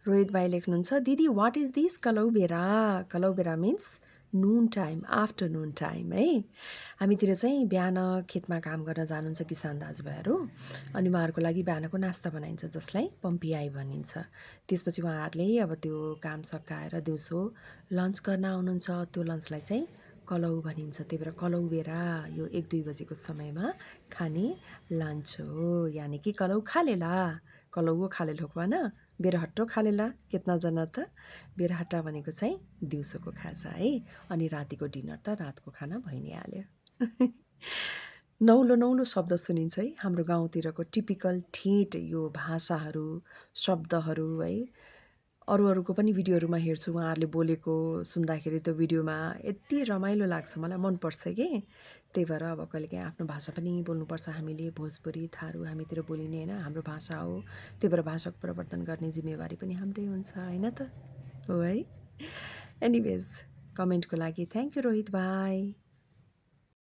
रोहित भाइ लेख्नुहुन्छ, दिदी वाट इज दिस कलौबेरा? कलौबेरा मिन्स नुन टाइम, आफ्टरनुन टाइम है। हामीतिर चाहिँ बिहान खेतमा काम गर्न जानुहुन्छ किसान दाजुभाइहरू, अनि उहाँहरूको लागि बिहानको नास्ता बनाइन्छ जसलाई पम्पियाई भनिन्छ। त्यसपछि उहाँहरूले अब त्यो काम सकाएर दिउँसो लन्च गर्न आउनुहुन्छ, त्यो लन्चलाई चाहिँ कलौ भनिन्छ। त्यही भएर कलौबेरा यो 1-2 बजेको समयमा खाने लन्च हो, यानि कि कलौ खालेला। कलौ खालेल होक्वाना बेरहट्टो खालेला केतना त। बेरहट्टा भनेको चाहिँ दिउँसोको खाजा है, अनि रातिको डिनर त रातको खाना भइ नै हाल्यो। नौलो नौलो शब्द सुनिन्छ है हाम्रो गाउँतिरको टिपिकल ठेट यो भाषाहरू, शब्दहरू है। अरूको पनि भिडियोहरूमा हेर्छु, उहाँहरूले बोलेको सुन्दाखेरि त्यो भिडियोमा यति रमाइलो लाग्छ, मलाई मनपर्छ कि। त्यही भएर अब कहिलेकाहीँ आफ्नो भाषा पनि बोल्नुपर्छ हामीले। भोजपुरी थारू हामीतिर बोलिने होइन, हाम्रो भाषा हो। त्यही भएर भाषाको प्रवर्धन गर्ने जिम्मेवारी पनि हाम्रै हुन्छ होइन त, हो है। एनिवेज कमेन्टको लागि थ्याङ्क यू रोहित भाइ।